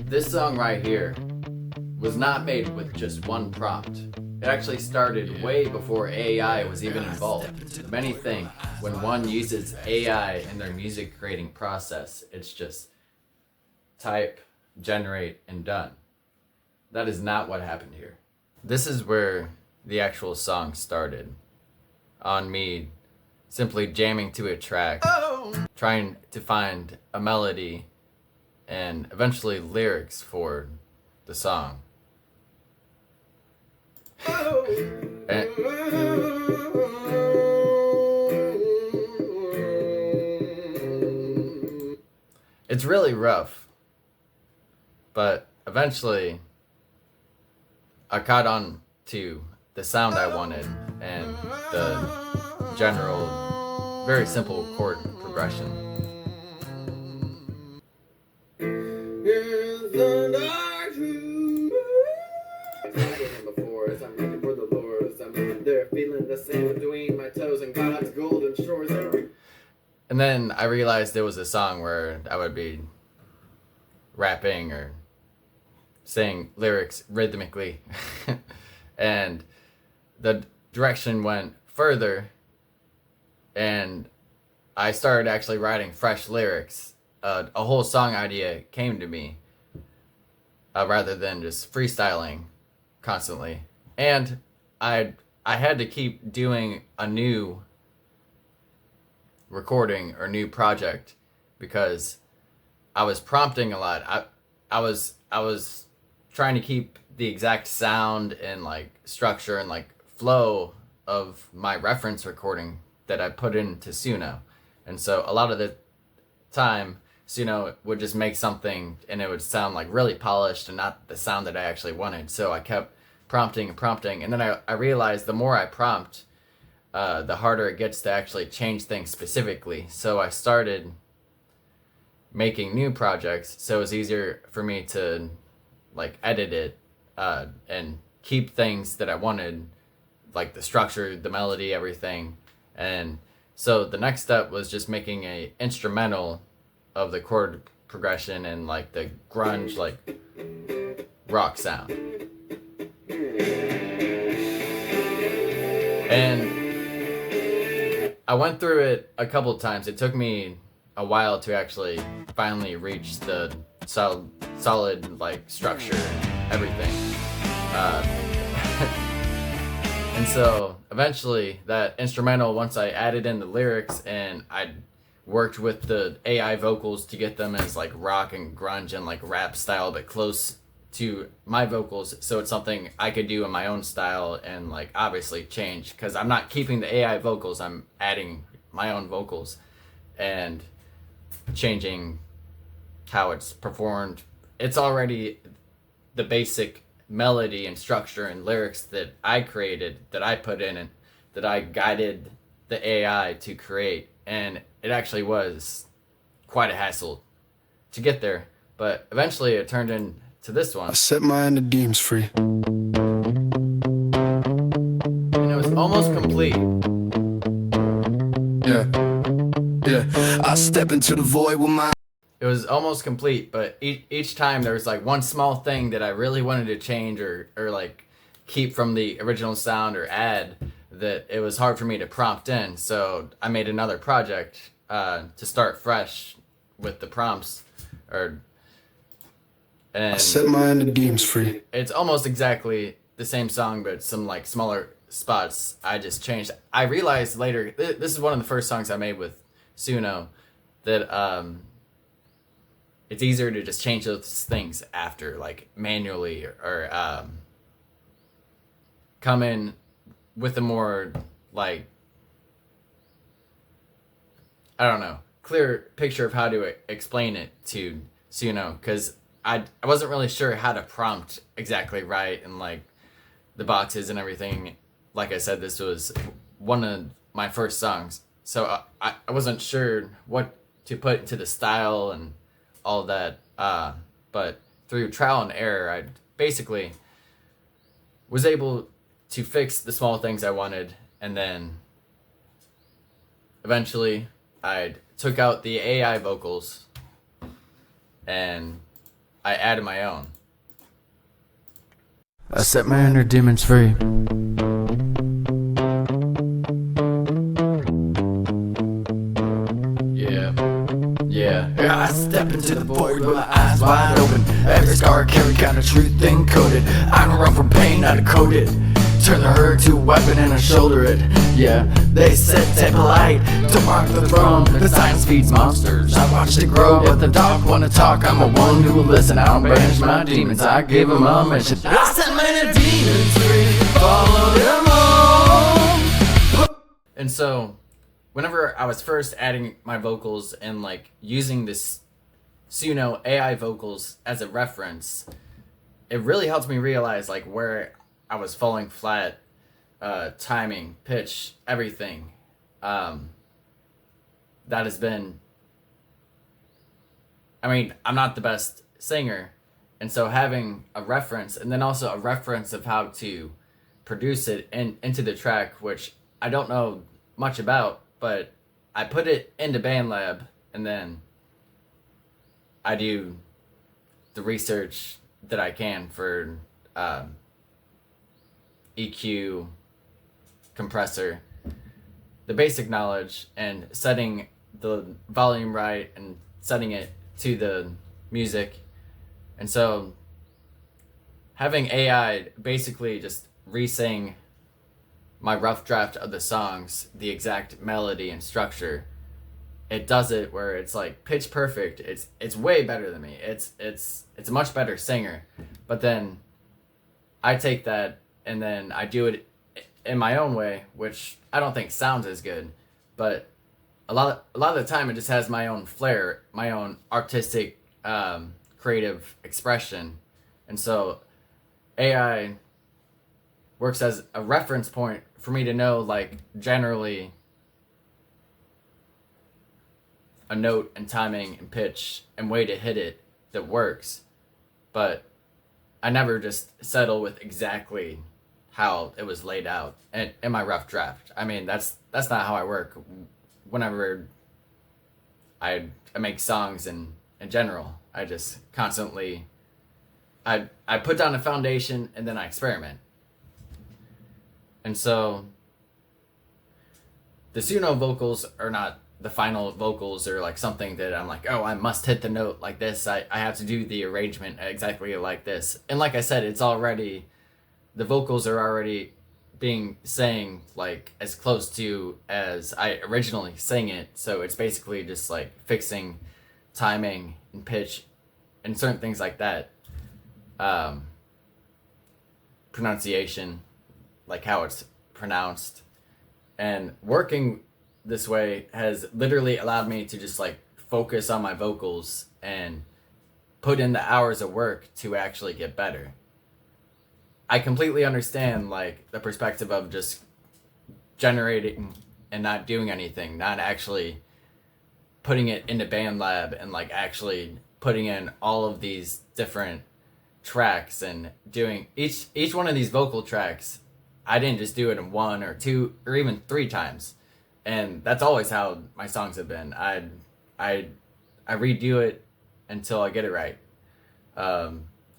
This song right here was not made with just one prompt. It actually started way before AI was even involved. Many think when one uses AI in their music creating process, it's just type, generate, and done. That is not what happened here. This is where the actual song started. On me simply jamming to a track, trying to find a melody and eventually lyrics for the song. And it's really rough, but eventually I caught on to the sound I wanted and the general, very simple chord progression. And then I realized there was a song where I would be rapping or saying lyrics rhythmically and the direction went further and I started actually writing fresh lyrics. A whole song idea came to me rather than just freestyling constantly. And I had to keep doing a new recording or new project because I was prompting a lot. I was trying to keep the exact sound and like structure and like flow of my reference recording that I put into Suno. And so a lot of the time Suno would just make something and it would sound like really polished and not the sound that I actually wanted. So I kept prompting and prompting, and then I realized the more I prompt, the harder it gets to actually change things specifically. So I started making new projects, so it was easier for me to like edit it and keep things that I wanted, like the structure, the melody, everything. And so the next step was just making a instrumental of the chord progression and like the grunge like rock sound. And I went through it a couple times. It took me a while to actually finally reach the solid like structure and everything. And so eventually that instrumental, once I added in the lyrics and I worked with the AI vocals to get them as like rock and grunge and like rap style, but close to my vocals, so it's something I could do in my own style and like obviously change, because I'm not keeping the AI vocals, I'm adding my own vocals and changing how it's performed. It's already the basic melody and structure and lyrics that I created, that I put in and that I guided the AI to create, and it actually was quite a hassle to get there, but eventually it turned into this one. I set my inner demons free. And it was almost complete. Yeah. I step into the void with my... It was almost complete, but each time there was like one small thing that I really wanted to change or like keep from the original sound or add, that it was hard for me to prompt in. So I made another project to start fresh with the prompts. And I set my inner demons free. it's almost exactly the same song, but some like smaller spots I just changed. I realized later, this is one of the first songs I made with Suno, that it's easier to just change those things after, like manually, or come in with a more like, I don't know, clear picture of how to explain it to Suno, because I wasn't really sure how to prompt exactly right and like the boxes and everything. Like I said, this was one of my first songs, so I wasn't sure what to put into the style and all that. But through trial and error, I basically was able to fix the small things I wanted, and then eventually I took out the AI vocals and I added my own. I set my inner demons free. Yeah. I step into the void with my eyes wide open. Every scar I carry got a truth encoded. I don't run from pain, I decode it. Turn the herd to a weapon and I shoulder it. Yeah, they set table light to mark the throne. The science feeds monsters, I watched it grow. But the dog wanna talk, I'm the one who will listen. I don't banish my demons, I give them a mission. I set my inner demons free, follow them home. And so, whenever I was first adding my vocals and like using this Suno AI vocals as a reference, it really helped me realize like where I was falling flat, timing, pitch, everything. That has been, I mean, I'm not the best singer, and so having a reference and then also a reference of how to produce it into the track, which I don't know much about, but I put it into BandLab and then I do the research that I can for EQ, compressor, the basic knowledge, and setting the volume right and setting it to the music. And so having AI basically just re-sing my rough draft of the songs, the exact melody and structure, it does it where it's like pitch perfect. It's way better than me. It's a much better singer. But then I take that and then I do it in my own way, which I don't think sounds as good, but a lot of the time it just has my own flair, my own artistic creative expression. And so AI works as a reference point for me to know like generally a note and timing and pitch and way to hit it that works. But I never just settle with exactly how it was laid out in my rough draft. I mean, that's not how I work whenever I make songs in general. I just constantly I put down a foundation and then I experiment. And so the Suno vocals are not the final vocals or like something that I'm like, oh, I must hit the note like this. I have to do the arrangement exactly like this. And like I said, it's already, the vocals are already being sang like as close to as I originally sang it. So it's basically just like fixing timing and pitch and certain things like that. Pronunciation, like how it's pronounced, and working this way has literally allowed me to just like focus on my vocals and put in the hours of work to actually get better. I completely understand like the perspective of just generating and not doing anything, not actually putting it into BandLab and like actually putting in all of these different tracks and doing each one of these vocal tracks. I didn't just do it in one or two or even three times. And that's always how my songs have been. I redo it until I get it right.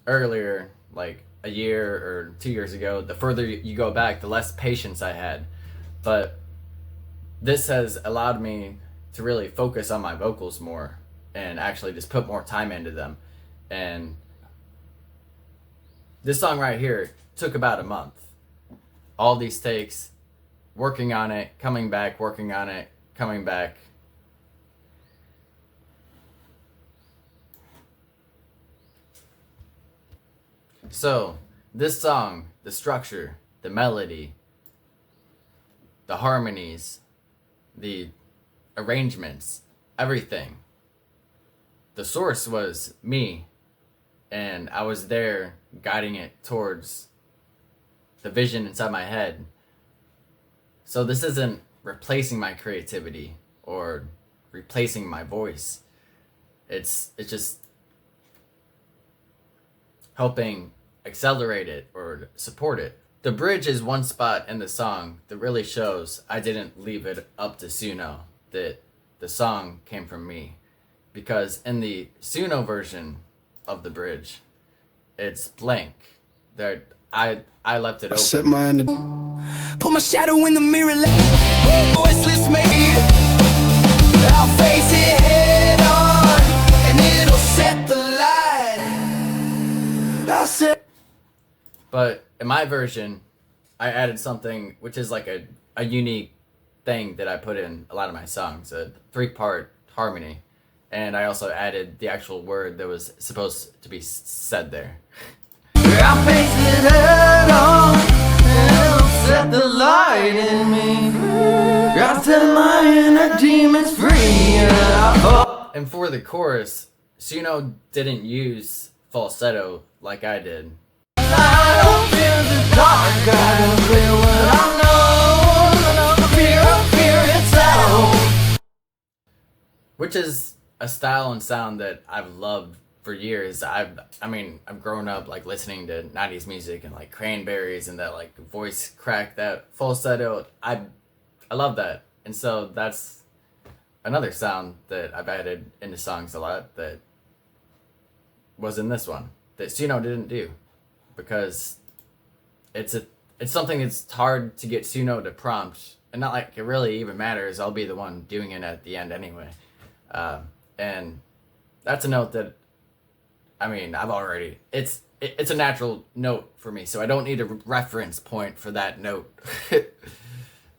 Earlier, like a year or 2 years ago, the further you go back, the less patience I had. But this has allowed me to really focus on my vocals more and actually just put more time into them. And this song right here took about a month. All these takes, working on it, coming back, working on it, coming back. So, this song, the structure, the melody, the harmonies, the arrangements, everything. The source was me, and I was there guiding it towards the vision inside my head. So this isn't replacing my creativity or replacing my voice. It's just helping accelerate it or support it. The bridge is one spot in the song that really shows I didn't leave it up to Suno, that the song came from me. Because in the Suno version, of the bridge. It's blank. There, I left it open. Set mine. Put my shadow in the mirror. Voiceless me. I'll face it head on, and it'll set the light. I'll set. But in my version, I added something which is like a unique thing that I put in a lot of my songs, a 3-part harmony. And I also added the actual word that was supposed to be said there. I'll face it head on, and it'll set the light in me. I'll set my inner demons free. And for the chorus, Suno didn't use falsetto like I did. I don't fear the dark, I don't fear what I know. Fear itself. Which is a style and sound that I've loved for years. I've grown up like listening to 90s music and like Cranberries and that like voice crack, that falsetto. I love that. And so that's another sound that I've added into songs a lot that was in this one that Suno didn't do, because it's something that's hard to get Suno to prompt, and not like it really even matters. I'll be the one doing it at the end anyway. And that's a note that, I've already, it's a natural note for me, so I don't need a reference point for that note.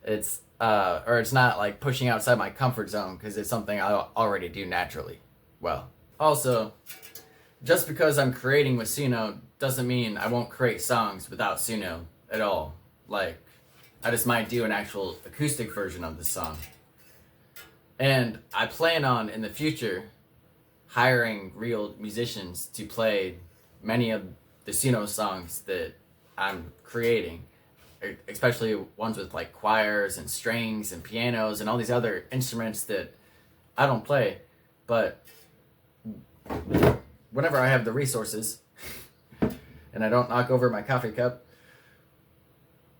It's not like pushing outside my comfort zone, because it's something I already do naturally well. Also, just because I'm creating with Suno doesn't mean I won't create songs without Suno at all. Like, I just might do an actual acoustic version of this song. And I plan on, in the future, hiring real musicians to play many of the Suno songs that I'm creating, especially ones with like choirs and strings and pianos and all these other instruments that I don't play. But whenever I have the resources and I don't knock over my coffee cup,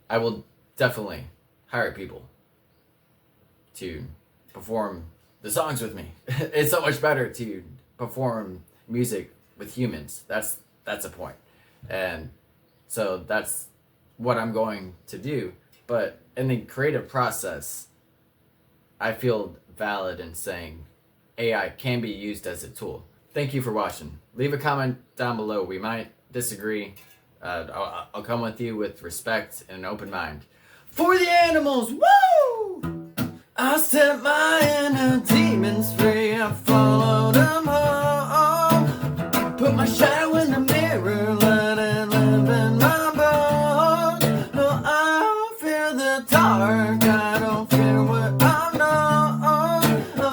I will definitely hire people to perform the songs with me. It's so much better to perform music with humans. That's a point. And so that's what I'm going to do. But in the creative process, I feel valid in saying AI can be used as a tool. Thank you for watching. Leave a comment down below. We might disagree. I'll come with you with respect and an open mind. For the animals, woo! I set my inner demons free. I followed them home. Put my shadow in the mirror, let it live in my bones. No, I don't fear the dark. I don't fear what I know. I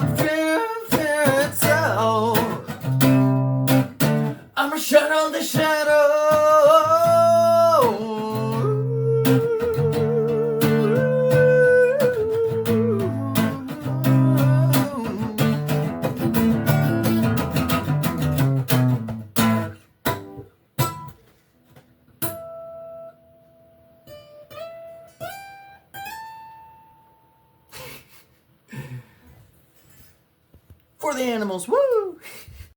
fear itself. I'm a shadow, the shadow. For the animals, woo!